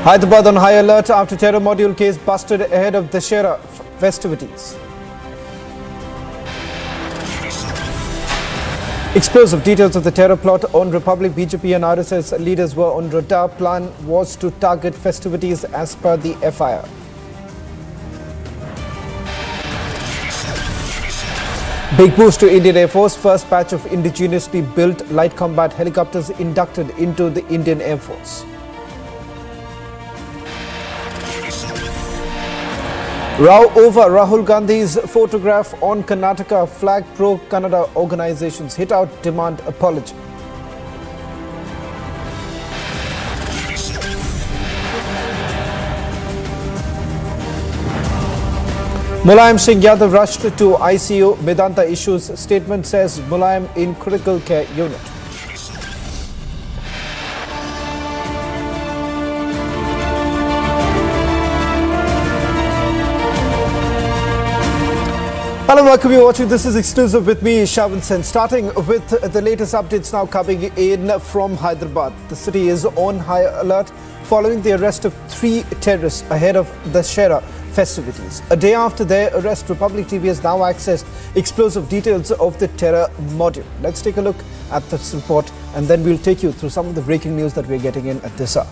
Hyderabad on high alert after terror module case busted ahead of Dussehra festivities. Explosive details of the terror plot on Republic. BJP and RSS leaders were on radar. Plan was to target festivities as per the FIR. Big boost to Indian Air Force. First batch of indigenously built light combat helicopters inducted into the Indian Air Force. Row over Rahul Gandhi's photograph on Karnataka. Flag pro-Kannada organizations hit out, demand apology. Mulayam Singh Yadav rushed to ICU. Medanta issues statement, says Mulayam in critical care unit. Hello, welcome. You're watching. This is exclusive with me, Shavan Sen. Starting with the latest updates now coming in from Hyderabad. The city is on high alert following the arrest of 3 terrorists ahead of the Dussehra festivities. A day after their arrest, Republic TV has now accessed explosive details of the terror module. Let's take a look at this report and then we'll take you through some of the breaking news that we're getting in at this hour.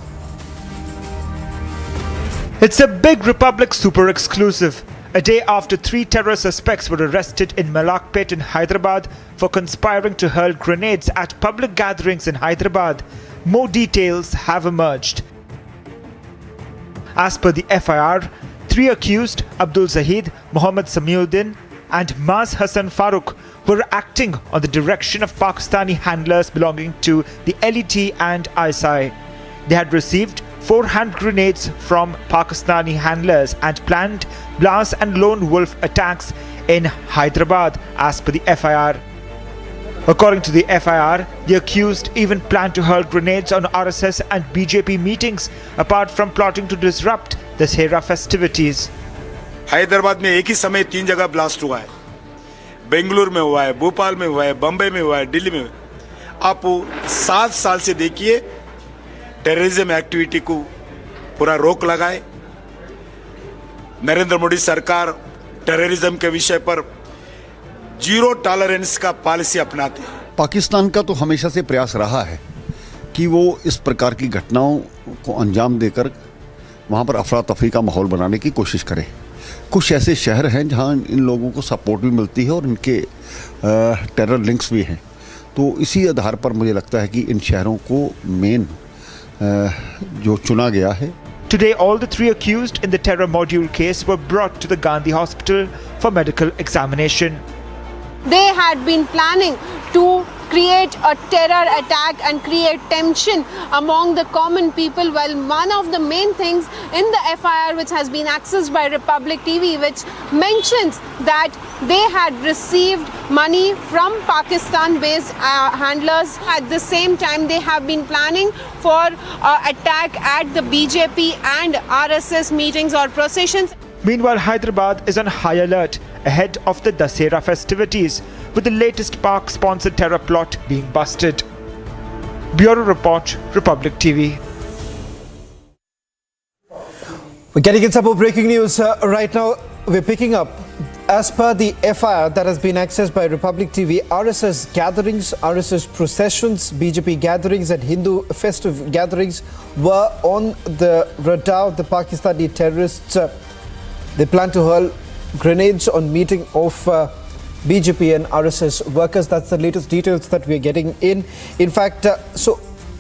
It's a big Republic super exclusive. A day after 3 terror suspects were arrested in Malakpet in Hyderabad for conspiring to hurl grenades at public gatherings in Hyderabad, more details have emerged. As per the FIR, 3 accused, Abdul Zahid, Mohammad Samiuddin and Maz Hassan Farooq, were acting on the direction of Pakistani handlers belonging to the LET and ISI. They had received 4 hand grenades from Pakistani handlers and planned blast and lone wolf attacks in Hyderabad as per the FIR. According to the FIR, the accused even planned to hurl grenades on RSS and BJP meetings apart from plotting to disrupt the Dussehra festivities. Hyderabad में एक ही समय 3 जगह blast हुआ है, बेंगलुरु में हुआ है, भोपाल में हुआ है, बम्बई में हुआ है, दिल्ली में। आप 7 साल से देखिए टेररिज्म एक्टिविटी को पूरा रोक लगाए। नरेंद्र मोदी सरकार टेररिज्म के विषय पर 0 टॉलरेंस का पॉलिसी अपनाते हैं। पाकिस्तान का तो हमेशा से प्रयास रहा है कि वो इस प्रकार की घटनाओं को अंजाम देकर वहाँ पर अफरा तफरी का माहौल बनाने की कोशिश करे। कुछ ऐसे शहर हैं जहाँ इन लोगों को सपोर्ट भी मिलती है और इनके टेरर लिंक्स भी हैं, तो इसी आधार पर मुझे लगता है कि इन शहरों को मेन जो चुना गया है। Today, all the 3 accused in the terror module case were brought to the Gandhi Hospital for medical examination. They had been planning to create a terror attack and create tension among the common people. Well, one of the main things in the FIR which has been accessed by Republic TV, which mentions that they had received money from Pakistan-based handlers. At the same time, they have been planning for attack at the BJP and RSS meetings or processions. Meanwhile, Hyderabad is on high alert ahead of the Dussehra festivities, with the latest Pak-sponsored terror plot being busted. Bureau Report, Republic TV. We're getting in some more breaking news right now. We're picking up, as per the FIR that has been accessed by Republic TV, RSS gatherings, RSS processions, BJP gatherings and Hindu festive gatherings were on the radar of the Pakistani terrorists. They plan to hurl grenades on meeting of BJP and RSS workers. That's the latest details that we're getting in. In fact, so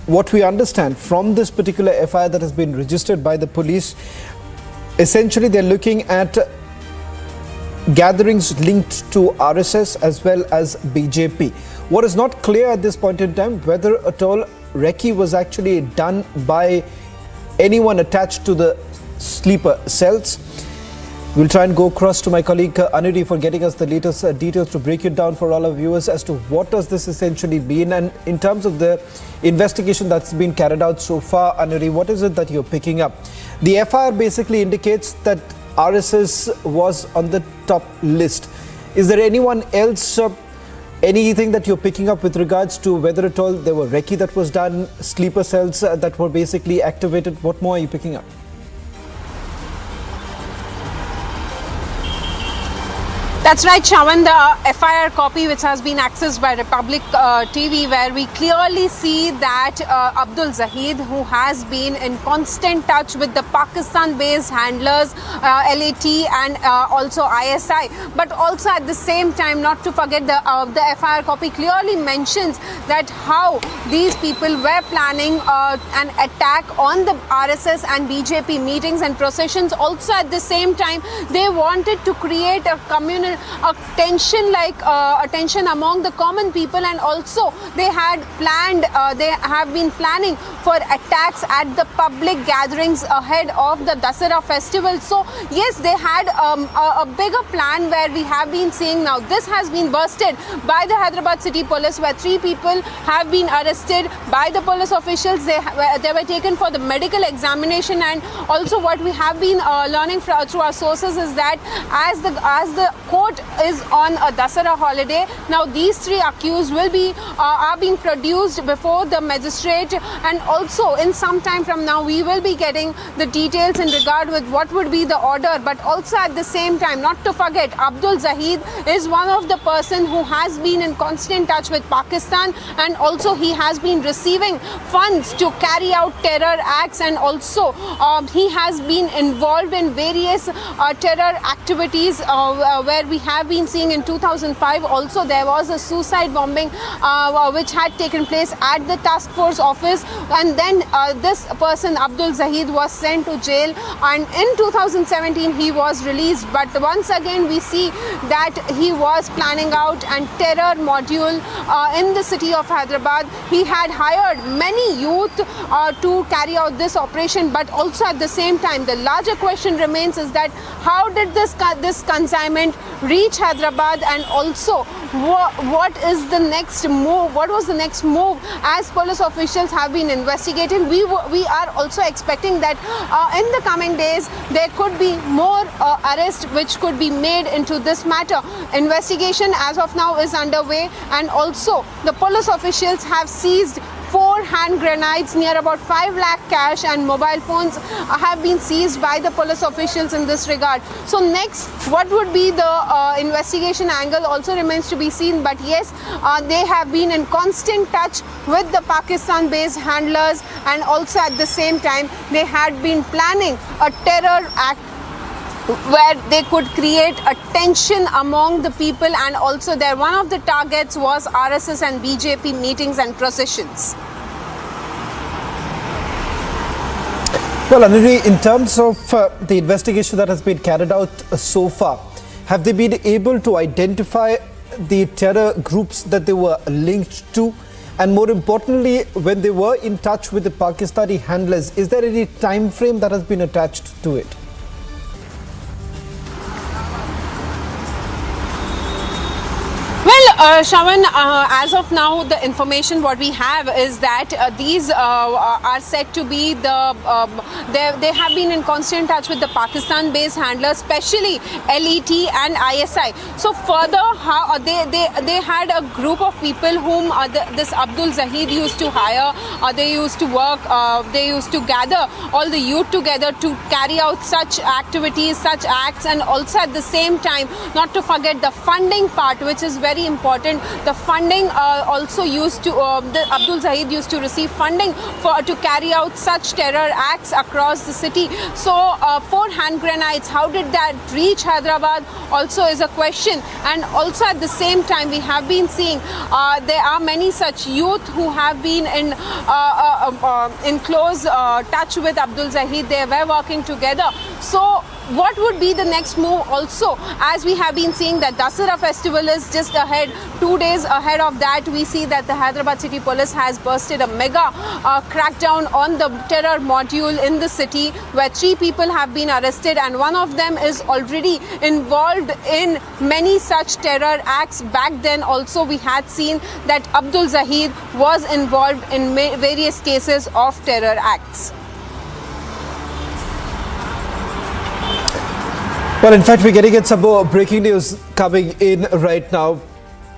what we understand from this particular FIR that has been registered by the police, essentially they're looking at gatherings linked to RSS as well as BJP. What is not clear at this point in time, whether at all recce was actually done by anyone attached to the sleeper cells. We'll try and go across to my colleague Anuri for getting us the latest details to break it down for all our viewers as to what does this essentially mean, and in terms of the investigation that's been carried out so far. Anuri, what is it that you're picking up? The FIR basically indicates that RSS was on the top list. Is there anyone else Anything that you're picking up with regards to whether at all there were recce that was done, sleeper cells that were basically activated? What more are you picking up? That's right, Shawan. The FIR copy which has been accessed by Republic TV, where we clearly see that Abdul Zahid, who has been in constant touch with the Pakistan-based handlers, LAT and also ISI, but also at the same time, not to forget the FIR copy clearly mentions that how these people were planning an attack on the RSS and BJP meetings and processions. Also at the same time, they wanted to create a communal a tension among the common people, and also they have been planning for attacks at the public gatherings ahead of the Dasara festival. So yes, they had a bigger plan, where we have been seeing now this has been bursted by the Hyderabad City Police, where 3 people have been arrested by the police officials. They were taken for the medical examination, and also what we have been learning through our sources is that as the court is on a Dasara holiday, now these 3 accused are being produced before the magistrate, and also in some time from now we will be getting the details in regard with what would be the order. But also at the same time, not to forget, Abdul Zahid is one of the person who has been in constant touch with Pakistan, and also he has been receiving funds to carry out terror acts, and also he has been involved in various terror activities where we have been seeing in 2005 also there was a suicide bombing which had taken place at the task force office, and then this person Abdul Zahid was sent to jail, and in 2017 he was released. But once again we see that he was planning out a terror module in the city of Hyderabad. He had hired many youth to carry out this operation, but also at the same time the larger question remains is that how did this consignment reach Hyderabad, and also what is the next move? What was the next move as police officials have been investigating? We are also expecting that in the coming days there could be more arrests which could be made into this matter. Investigation as of now is underway, and also the police officials have seized 4 hand grenades, near about 5 lakh cash, and mobile phones have been seized by the police officials in this regard. So next, what would be the investigation angle also remains to be seen. But yes, they have been in constant touch with the Pakistan-based handlers, and also at the same time they had been planning a terror act where they could create a tension among the people, and also one of the targets was RSS and BJP meetings and processions. Well, Anuri, in terms of the investigation that has been carried out so far, have they been able to identify the terror groups that they were linked to? And more importantly, when they were in touch with the Pakistani handlers, is there any time frame that has been attached to it? Shawan, as of now, the information what we have is that these are said to be they have been in constant touch with the Pakistan-based handlers, especially LET and ISI. So further, how they had a group of people whom this Abdul Zahid used to hire. They used to work. They used to gather all the youth together to carry out such activities, such acts, and also at the same time, not to forget the funding part, which is very important. The funding also used to Abdul Zahid used to receive funding to carry out such terror acts across the city. So 4 hand grenades, how did that reach Hyderabad also is a question. And also at the same time we have been seeing there are many such youth who have been in close touch with Abdul Zahid. They were working together. So what would be the next move also, as we have been seeing that Dasara festival is just ahead. 2 days ahead of that, we see that the Hyderabad City Police has bursted a mega crackdown on the terror module in the city, where 3 people have been arrested, and one of them is already involved in many such terror acts. Back then also we had seen that Abdul Zahid was involved in various cases of terror acts. Well, in fact, we're getting some more breaking news coming in right now.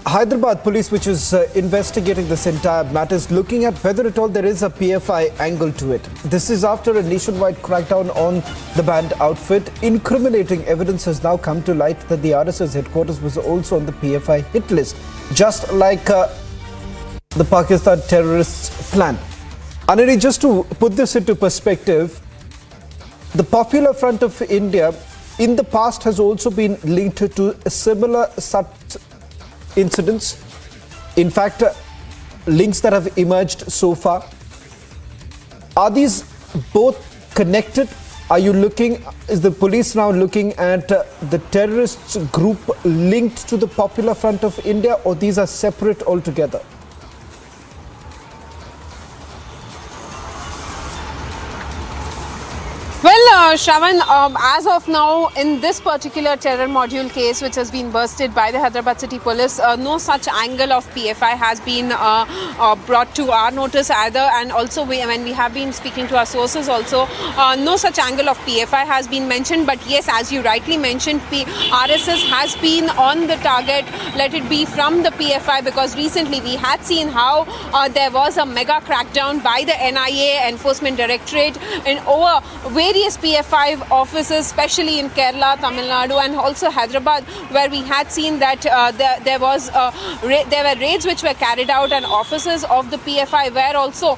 Hyderabad police, which is investigating this entire matter, is looking at whether at all there is a PFI angle to it. This is after a nationwide crackdown on the banned outfit. Incriminating evidence has now come to light that the RSS headquarters was also on the PFI hit list, just like the Pakistan terrorists' plan. Aniri, just to put this into perspective, the Popular Front of India in the past has also been linked to similar such incidents. In fact, links that have emerged so far. Are these both connected? Are you looking, is the police now looking at the terrorist group linked to the Popular Front of India, or these are separate altogether? Well, Shravan, as of now, in this particular terror module case, which has been busted by the Hyderabad City Police, no such angle of PFI has been brought to our notice either. And also, when we have been speaking to our sources also, no such angle of PFI has been mentioned. But yes, as you rightly mentioned, RSS has been on the target, let it be from the PFI, because recently we had seen how there was a mega crackdown by the NIA, Enforcement Directorate, in over various PFI offices, especially in Kerala, Tamil Nadu, and also Hyderabad, where we had seen that there were raids which were carried out, and offices of the PFI were also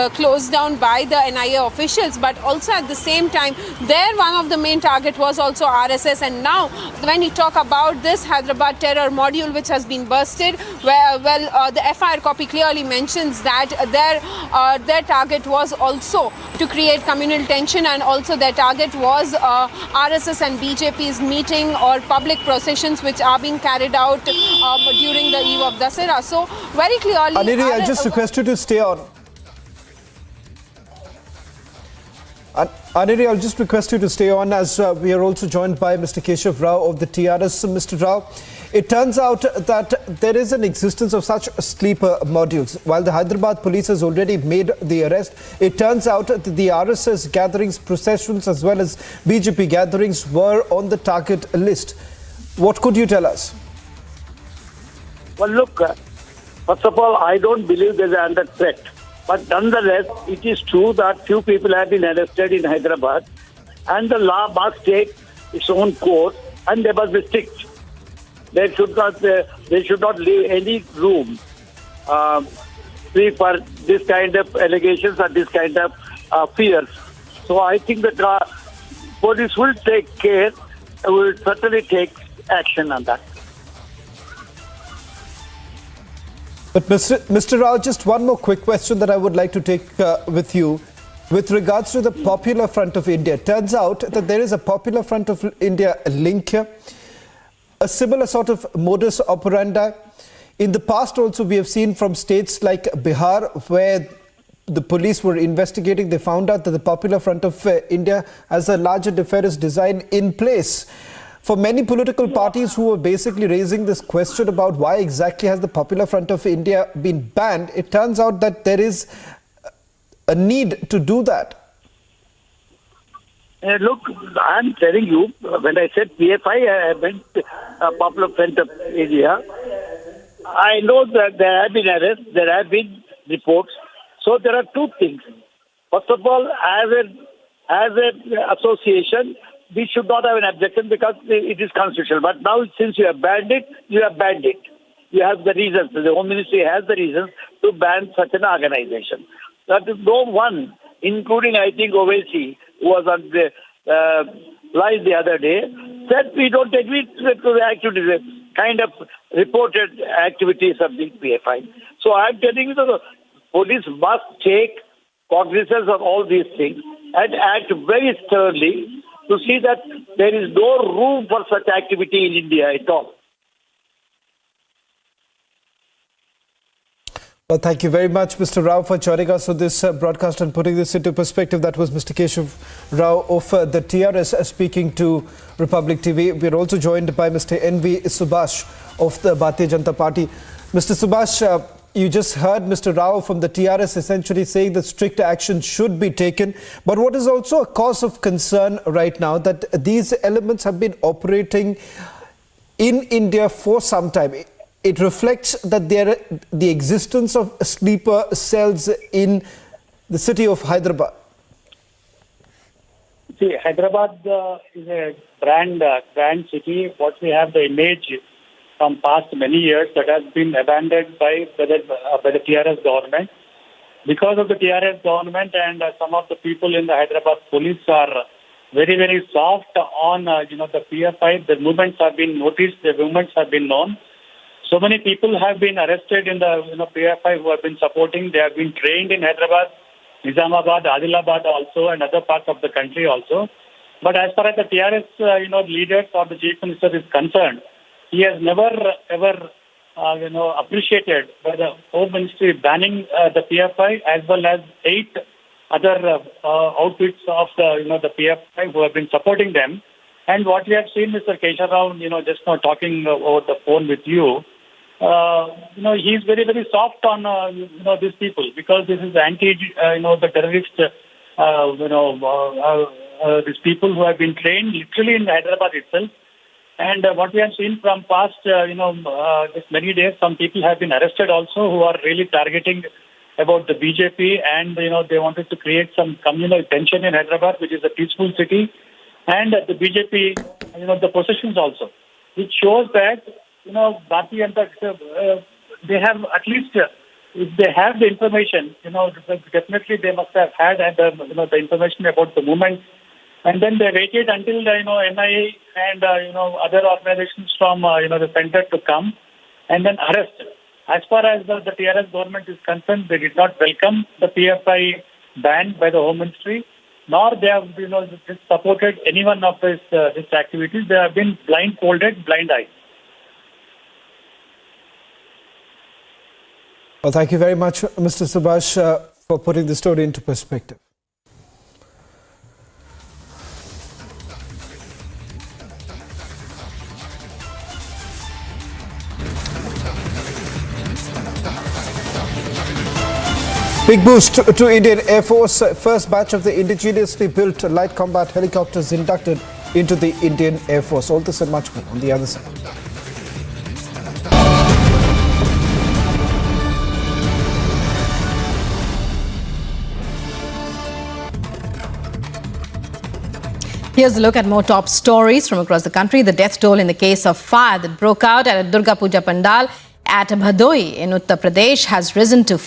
closed down by the NIA officials. But also at the same time, there one of the main target was also RSS. And now, when we talk about this Hyderabad terror module which has been busted, where the FIR copy clearly mentions that their target was also to create communal tension, and also their target was RSS and BJP's meeting or public processions which are being carried out during the eve of Dasera. So very clearly, Aniri, I'll just request you to stay on. Aniri, I'll just request you to stay on, as we are also joined by Mr. Keshav Rao of the TRS. Mr. Rao, it turns out that there is an existence of such sleeper modules. While the Hyderabad police has already made the arrest, it turns out that the RSS gatherings, processions, as well as BJP gatherings were on the target list. What could you tell us? Well, look, first of all, I don't believe there's under threat. But nonetheless, it is true that few people have been arrested in Hyderabad, and the law must take its own course, and they must be strict. They should not leave any room free for this kind of allegations or this kind of fears. So I think that police will take care, will certainly take action on that. But Mr. Rao, just one more quick question that I would like to take with you. With regards to the Popular Front of India, it turns out that there is a Popular Front of India link here, a similar sort of modus operandi. In the past also, we have seen from states like Bihar, where the police were investigating, they found out that the Popular Front of India has a larger nefarious design in place. For many political parties who were basically raising this question about why exactly has the Popular Front of India been banned, it turns out that there is a need to do that. Look, I'm telling you, when I said PFI, I meant Popular Front of India. I know that there have been arrests, there have been reports. So there are two things. First of all, as an association, we should not have an objection because it is constitutional. But now, since you have banned it, you have banned it. You have the reasons. The Home Ministry has the reasons to ban such an organization. That is no one, including, I think, Owaisi, who was on the live the other day, said we don't agree to the activities, kind of reported activities of the PFI. So I'm telling you that the police must take cognizance of all these things and act very sternly to see that there is no room for such activity in India at all. Well, thank you very much, Mr. Rao, for joining us on this broadcast and putting this into perspective. That was Mr. Keshav Rao of the TRS speaking to Republic TV. We are also joined by Mr. N.V. Subhash of the Bharatiya Janata Party. Mr. Subhash, you just heard Mr. Rao from the TRS essentially saying that strict action should be taken. But what is also a cause of concern right now, that these elements have been operating in India for some time. it reflects that the existence of sleeper cells in the city of Hyderabad. See, Hyderabad is a grand city. What we have the image from past many years that has been abandoned by the TRS government. Because of the TRS government and some of the people in the Hyderabad police are very, very soft on the PFI. The movements have been noticed. The movements have been known. So many people have been arrested in the PFI who have been supporting. They have been trained in Hyderabad, Nizamabad, Adilabad also, and other parts of the country also. But as far as the TRS leaders or the chief minister is concerned, he has never ever appreciated by the Home Ministry banning the PFI as well as 8 other outfits of the PFI who have been supporting them. And what we have seen, Mr. Keshav Rao, just now talking over the phone with you, he is very, very soft on these people because this is anti the terrorist these people who have been trained literally in Hyderabad itself. And what we have seen from past just many days, some people have been arrested also who are really targeting about the BJP, and they wanted to create some communal tension in Hyderabad, which is a peaceful city, and the BJP the possessions also, which shows that Bharati and they have at least if they have the information, definitely they must have had the information about the movement, and then they waited until the NIA and other organizations from the center to come and then arrest. As far as the TRS government is concerned, they did not welcome the PFI ban by the Home Ministry, nor they have supported any one of these activities. They have been blindfolded, blind eyes. Well, thank you very much, Mr. Subhash, for putting the story into perspective. Big boost to Indian Air Force. First batch of the indigenously built light combat helicopters inducted into the Indian Air Force. All this and much more on the other side. Here's a look at more top stories from across the country. The death toll in the case of fire that broke out at a Durga Puja Pandal at Bhadoi in Uttar Pradesh has risen to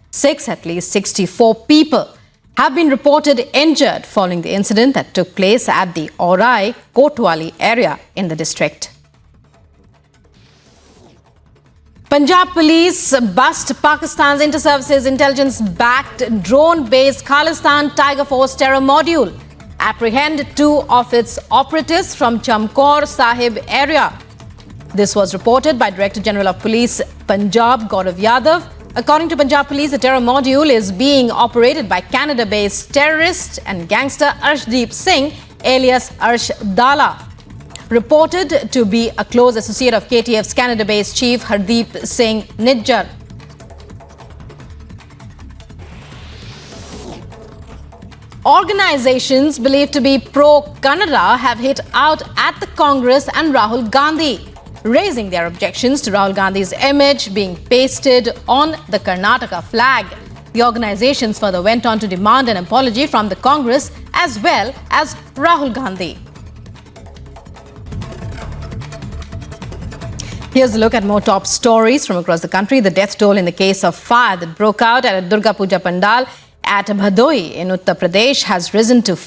6. At least 64 people have been reported injured following the incident that took place at the Aurai Kotwali area in the district. Punjab police bust Pakistan's inter-services intelligence-backed drone-based Khalistan Tiger Force terror module. Apprehend 2 of its operatives from Chamkaur Sahib area. This was reported by Director General of Police Punjab Gaurav Yadav. According to Punjab Police, the terror module is being operated by Canada-based terrorist and gangster Arshdeep Singh, alias Arsh Dala. Reported to be a close associate of KTF's Canada-based chief Hardeep Singh Nijjar. Organizations believed to be pro-Kannada have hit out at the Congress and Rahul Gandhi, raising their objections to Rahul Gandhi's image being pasted on the Karnataka flag. The organizations further went on to demand an apology from the Congress as well as Rahul Gandhi. Here's a look at more top stories from across the country. The death toll in the case of fire that broke out at a Durga Puja Pandal at Bhadoi in Uttar Pradesh has risen to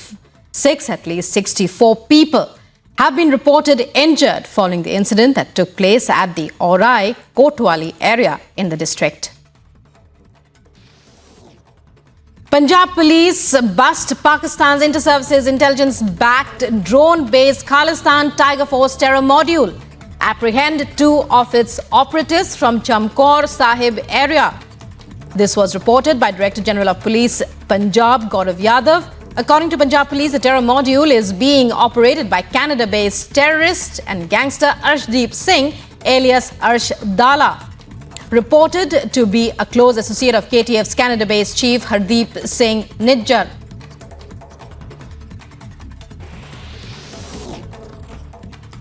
6. At least 64 people have been reported injured following the incident that took place at the Aurai Kotwali area in the district. Punjab police bust Pakistan's inter-services intelligence-backed drone-based Khalistan Tiger Force terror module. Apprehend 2 of its operatives from Chamkaur Sahib area. This was reported by Director General of Police Punjab Gaurav Yadav. According to Punjab Police, the terror module is being operated by Canada-based terrorist and gangster Arshdeep Singh, alias Arsh Dala. Reported to be a close associate of KTF's Canada-based chief Hardeep Singh Nijjar.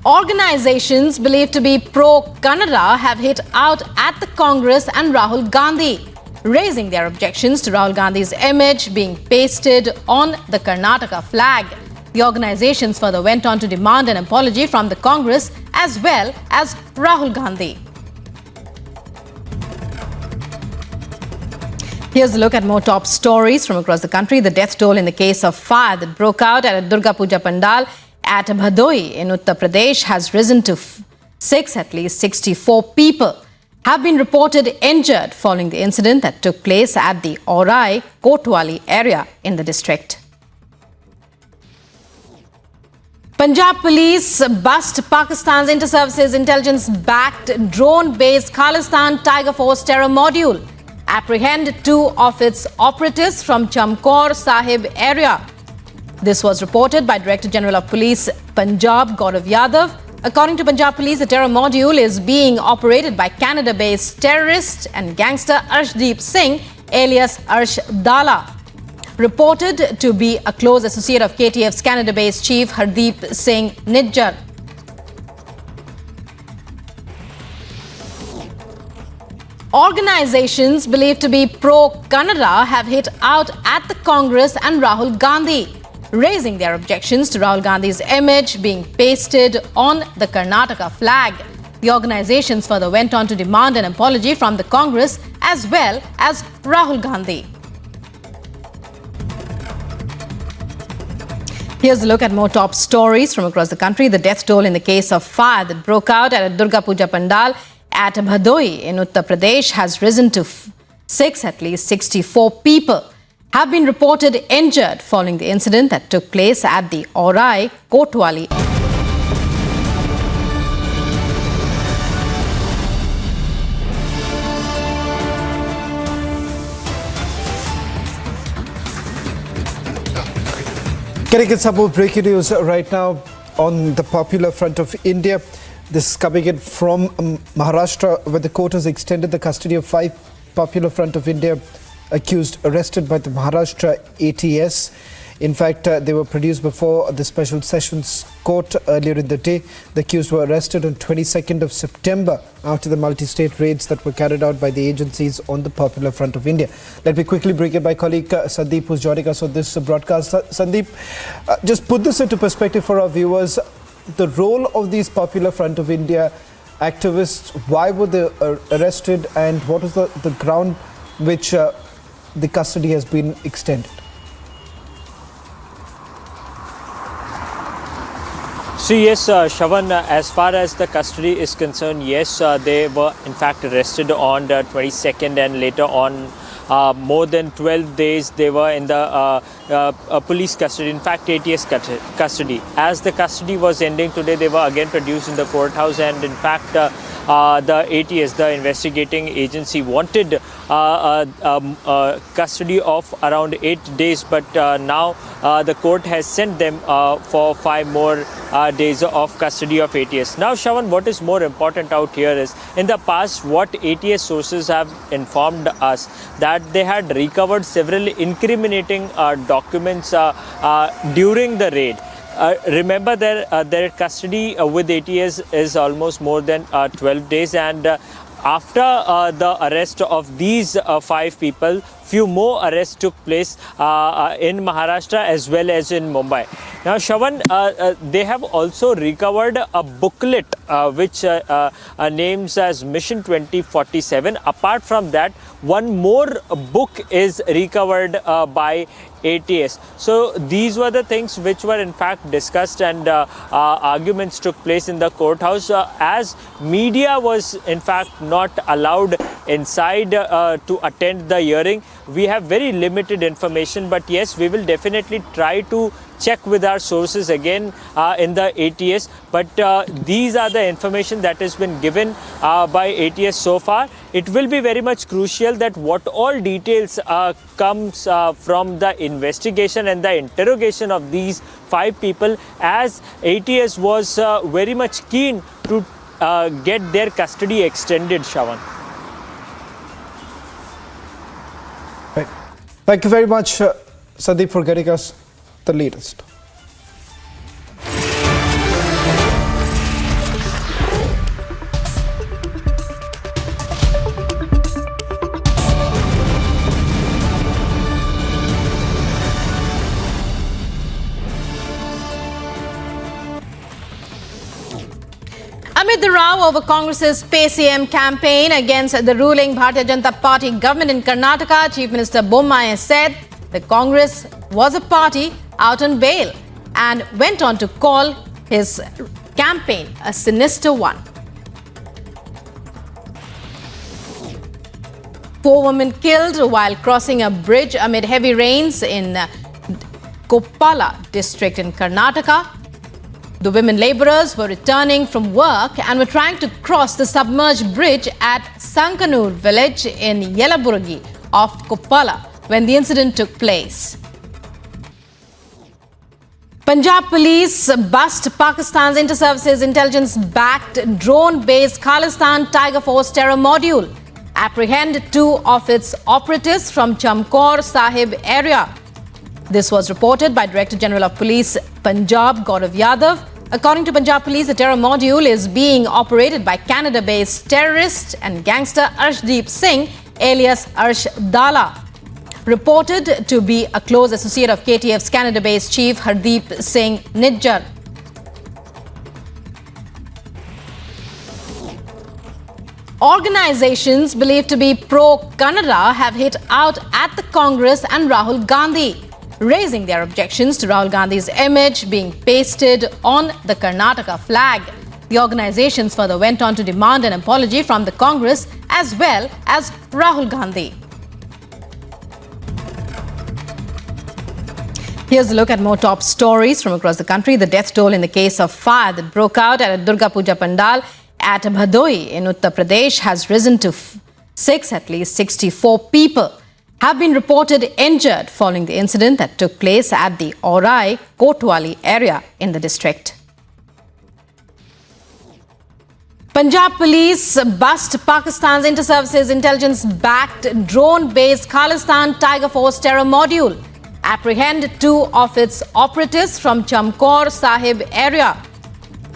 Organizations believed to be pro-Kannada have hit out at the Congress and Rahul Gandhi, raising their objections to Rahul Gandhi's image being pasted on the Karnataka flag. The organizations further went on to demand an apology from the Congress as well as Rahul Gandhi. Here's a look at more top stories from across the country. The death toll in the case of fire that broke out at a Durga Puja Pandal at Bhadoi in Uttar Pradesh has risen to 6. At least 64 people have been reported injured following the incident that took place at the Orai Kotwali area in the district. Punjab police bust Pakistan's inter-services intelligence-backed drone-based Khalistan Tiger Force terror module, apprehend 2 of its operatives from Chamkaur Sahib area. This was reported by Director General of Police Punjab Gaurav Yadav. According to Punjab Police, the terror module is being operated by Canada-based terrorist and gangster Arshdeep Singh, alias Arsh Dala, reported to be a close associate of KTF's Canada-based chief Hardeep Singh Nijjar. Organizations believed to be pro-Kannada have hit out at the Congress and Rahul Gandhi, raising their objections to Rahul Gandhi's image being pasted on the Karnataka flag. The organizations further went on to demand an apology from the Congress as well as Rahul Gandhi. Here's a look at more top stories from across the country. The death toll in the case of fire that broke out at a Durga Puja Pandal at Bhadoi in Uttar Pradesh has risen to 6. At least 64 people have been reported injured following the incident that took place at the Orai Kotwali. Getting some more breaking news right now on the Popular Front of India. This is coming in from Maharashtra, where the court has extended the custody of 5 Popular Front of India accused arrested by the Maharashtra ATS. In fact, they were produced before the Special Sessions Court earlier in the day. The accused were arrested on 22nd of September after the multi-state raids that were carried out by the agencies on the Popular Front of India. Let me quickly bring in my colleague Sandeep, who's joining us on this broadcast. Sandeep, just put this into perspective for our viewers. The role of these Popular Front of India activists, why were they arrested, and what is the ground which the custody has been extended? So yes, Shravan, as far as the custody is concerned, yes, they were in fact arrested on the 22nd, and later on more than 12 days they were in the police custody, in fact ATS custody. As the custody was ending today, they were again produced in the courthouse, and in fact the ATS, the investigating agency, wanted custody of around 8 days, but now the court has sent them for 5 more days of custody of ATS. Now, Shravan, what is more important out here is, in the past, what ATS sources have informed us, that they had recovered several incriminating documents during the raid. Remember, their custody with ATS is almost more than 12 days, and after the arrest of these 5 people, few more arrests took place in Maharashtra as well as in Mumbai. Now, Shravan, they have also recovered a booklet which names as Mission 2047. Apart from that, one more book is recovered by ATS. So these were the things which were in fact discussed, and arguments took place in the courthouse as media was in fact not allowed inside to attend the hearing. We have very limited information, but yes, we will definitely try to check with our sources again in the ATS, but these are the information that has been given by ATS so far. It will be very much crucial that what all details comes from the investigation and the interrogation of these 5 people, as ATS was very much keen to get their custody extended, Shravan. Right. Thank you very much, Sandeep, for getting us the latest. with the row over Congress's PCM campaign against the ruling Bharatiya Janata Party government in Karnataka, Chief Minister Bommai said the Congress was a party out on bail and went on to call his campaign a sinister one. 4 women killed while crossing a bridge amid heavy rains in Koppala district in Karnataka. The women labourers were returning from work and were trying to cross the submerged bridge at Sankanur village in Yelaburgi off Koppala when the incident took place. Punjab police bust Pakistan's inter-services intelligence-backed drone-based Khalistan Tiger Force terror module, apprehend 2 of its operatives from Chamkaur Sahib area. This was reported by Director General of Police Punjab Gaurav Yadav. According to Punjab Police, the terror module is being operated by Canada-based terrorist and gangster Arshdeep Singh, alias Arsh Dala, reported to be a close associate of KTF's Canada-based chief Hardeep Singh Nijjar. Organizations believed to be pro-Kannada have hit out at the Congress and Rahul Gandhi, raising their objections to Rahul Gandhi's image being pasted on the Karnataka flag. The organizations further went on to demand an apology from the Congress as well as Rahul Gandhi. Here's a look at more top stories from across the country. The death toll in the case of fire that broke out at a Durga Puja Pandal at Bhadoi in Uttar Pradesh has risen to 6. At least 64 people have been reported injured following the incident that took place at the Orai Kotwali area in the district. Punjab police bust Pakistan's inter-services intelligence-backed drone-based Khalistan Tiger Force terror module, apprehend 2 of its operatives from Chamkaur Sahib area.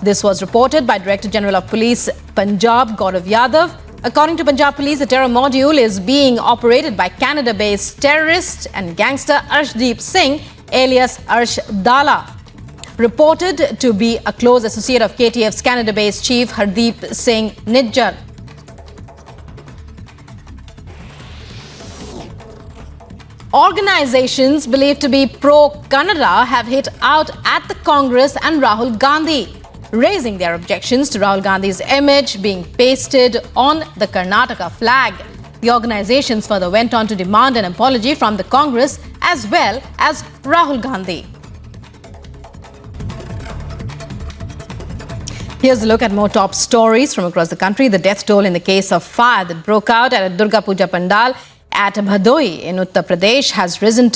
This was reported by Director General of Police Punjab Gaurav Yadav. According to Punjab Police, the terror module is being operated by Canada-based terrorist and gangster Arshdeep Singh, alias Arsh Dala, reported to be a close associate of KTF's Canada-based chief Hardeep Singh Nijjar. Organizations believed to be pro-Kannada have hit out at the Congress and Rahul Gandhi, raising their objections to Rahul Gandhi's image being pasted on the Karnataka flag. The organizations further went on to demand an apology from the Congress as well as Rahul Gandhi. Here's a look at more top stories from across the country. The death toll in the case of fire that broke out at a Durga Puja Pandal at Bhadoi in Uttar Pradesh has risen to